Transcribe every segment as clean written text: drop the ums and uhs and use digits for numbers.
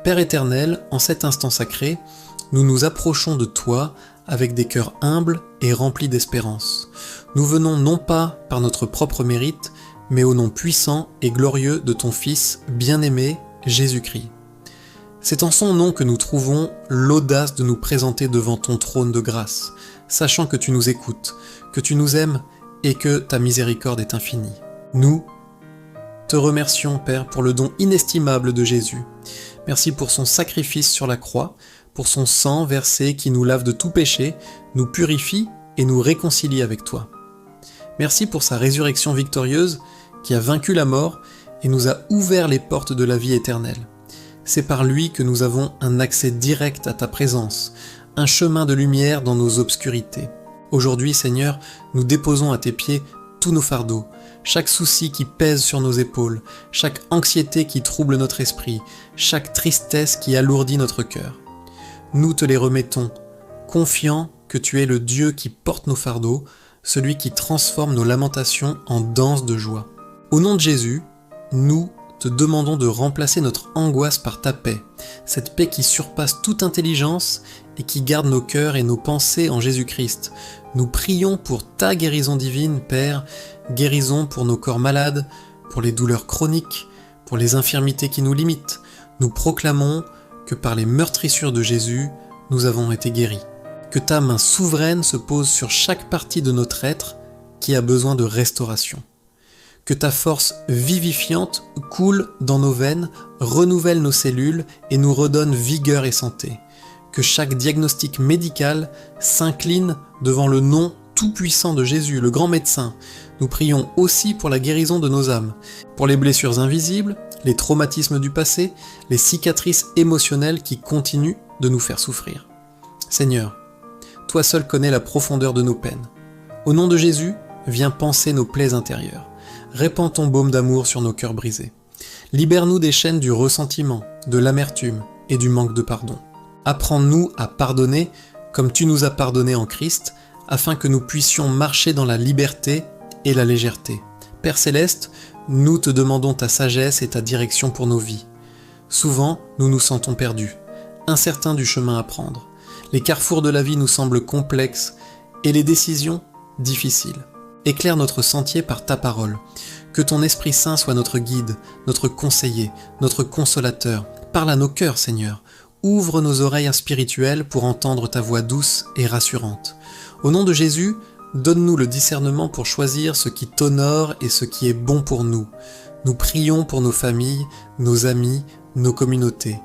Père éternel, en cet instant sacré, nous nous approchons de toi avec des cœurs humbles et remplis d'espérance. Nous venons non pas par notre propre mérite, mais au nom puissant et glorieux de ton Fils bien-aimé, Jésus-Christ. C'est en son nom que nous trouvons l'audace de nous présenter devant ton trône de grâce, sachant que tu nous écoutes, que tu nous aimes et que ta miséricorde est infinie. Nous te remercions, Père, pour le don inestimable de Jésus. Merci pour son sacrifice sur la croix, pour son sang versé qui nous lave de tout péché, nous purifie et nous réconcilie avec toi. Merci pour sa résurrection victorieuse qui a vaincu la mort et nous a ouvert les portes de la vie éternelle. C'est par lui que nous avons un accès direct à ta présence, un chemin de lumière dans nos obscurités. Aujourd'hui, Seigneur, nous déposons à tes pieds tous nos fardeaux, chaque souci qui pèse sur nos épaules, chaque anxiété qui trouble notre esprit, chaque tristesse qui alourdit notre cœur. Nous te les remettons, confiants que tu es le Dieu qui porte nos fardeaux, celui qui transforme nos lamentations en danse de joie. Au nom de Jésus, nous te demandons de remplacer notre angoisse par ta paix, cette paix qui surpasse toute intelligence et qui garde nos cœurs et nos pensées en Jésus-Christ. Nous prions pour ta guérison divine, Père, guérison pour nos corps malades, pour les douleurs chroniques, pour les infirmités qui nous limitent. Nous proclamons que par les meurtrissures de Jésus, nous avons été guéris. Que ta main souveraine se pose sur chaque partie de notre être qui a besoin de restauration. Que ta force vivifiante coule dans nos veines, renouvelle nos cellules et nous redonne vigueur et santé. Que chaque diagnostic médical s'incline devant le nom tout-puissant de Jésus, le grand médecin. Nous prions aussi pour la guérison de nos âmes, pour les blessures invisibles, les traumatismes du passé, les cicatrices émotionnelles qui continuent de nous faire souffrir. Seigneur, toi seul connais la profondeur de nos peines. Au nom de Jésus, viens panser nos plaies intérieures. Répands ton baume d'amour sur nos cœurs brisés. Libère-nous des chaînes du ressentiment, de l'amertume et du manque de pardon. Apprends-nous à pardonner comme tu nous as pardonné en Christ, afin que nous puissions marcher dans la liberté et la légèreté. Père Céleste, nous te demandons ta sagesse et ta direction pour nos vies. Souvent, nous nous sentons perdus, incertains du chemin à prendre. Les carrefours de la vie nous semblent complexes et les décisions difficiles. Éclaire notre sentier par ta parole. Que ton Esprit Saint soit notre guide, notre conseiller, notre consolateur. Parle à nos cœurs, Seigneur. Ouvre nos oreilles spirituelles pour entendre ta voix douce et rassurante. Au nom de Jésus, donne-nous le discernement pour choisir ce qui t'honore et ce qui est bon pour nous. Nous prions pour nos familles, nos amis, nos communautés.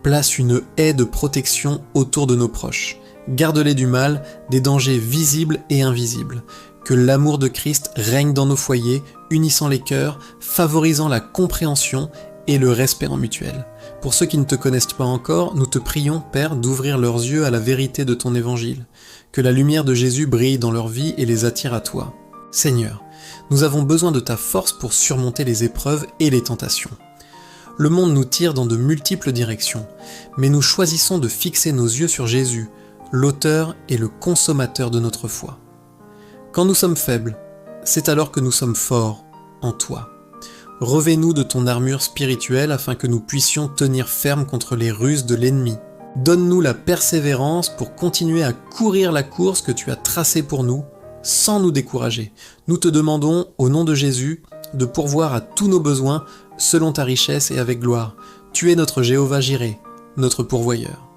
Place une haie de protection autour de nos proches. Garde-les du mal, des dangers visibles et invisibles. Que l'amour de Christ règne dans nos foyers, unissant les cœurs, favorisant la compréhension et le respect en mutuel. Pour ceux qui ne te connaissent pas encore, nous te prions, Père, d'ouvrir leurs yeux à la vérité de ton évangile. Que la lumière de Jésus brille dans leur vie et les attire à toi. Seigneur, nous avons besoin de ta force pour surmonter les épreuves et les tentations. Le monde nous tire dans de multiples directions, mais nous choisissons de fixer nos yeux sur Jésus, l'auteur et le consommateur de notre foi. Quand nous sommes faibles, c'est alors que nous sommes forts en toi. Revêt-nous de ton armure spirituelle afin que nous puissions tenir ferme contre les ruses de l'ennemi. Donne-nous la persévérance pour continuer à courir la course que tu as tracée pour nous, sans nous décourager. Nous te demandons, au nom de Jésus, de pourvoir à tous nos besoins selon ta richesse et avec gloire. Tu es notre Jéhovah Jireh, notre pourvoyeur.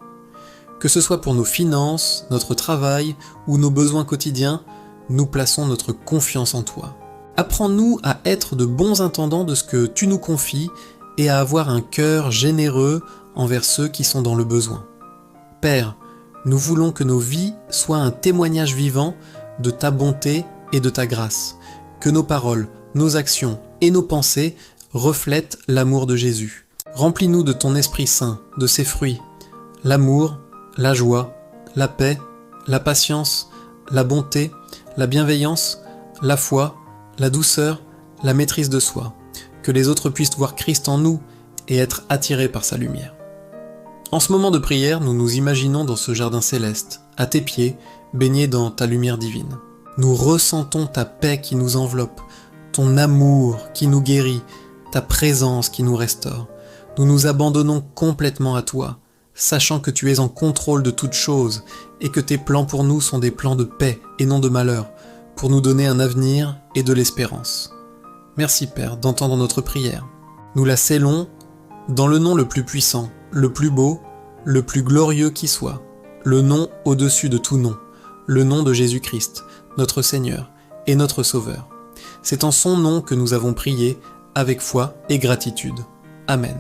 Que ce soit pour nos finances, notre travail ou nos besoins quotidiens, nous plaçons notre confiance en toi. Apprends-nous à être de bons intendants de ce que tu nous confies et à avoir un cœur généreux envers ceux qui sont dans le besoin. Père, nous voulons que nos vies soient un témoignage vivant de ta bonté et de ta grâce, que nos paroles, nos actions et nos pensées reflètent l'amour de Jésus. Remplis-nous de ton Esprit Saint, de ses fruits, l'amour, la joie, la paix, la patience, la bonté, la bienveillance, la foi, la douceur, la maîtrise de soi, que les autres puissent voir Christ en nous et être attirés par sa lumière. En ce moment de prière, nous nous imaginons dans ce jardin céleste, à tes pieds, baignés dans ta lumière divine. Nous ressentons ta paix qui nous enveloppe, ton amour qui nous guérit, ta présence qui nous restaure. Nous nous abandonnons complètement à toi, sachant que tu es en contrôle de toutes choses et que tes plans pour nous sont des plans de paix et non de malheur, pour nous donner un avenir et de l'espérance. Merci Père d'entendre notre prière. Nous la scellons dans le nom le plus puissant, le plus beau, le plus glorieux qui soit, le nom au-dessus de tout nom, le nom de Jésus-Christ, notre Seigneur et notre Sauveur. C'est en son nom que nous avons prié avec foi et gratitude. Amen.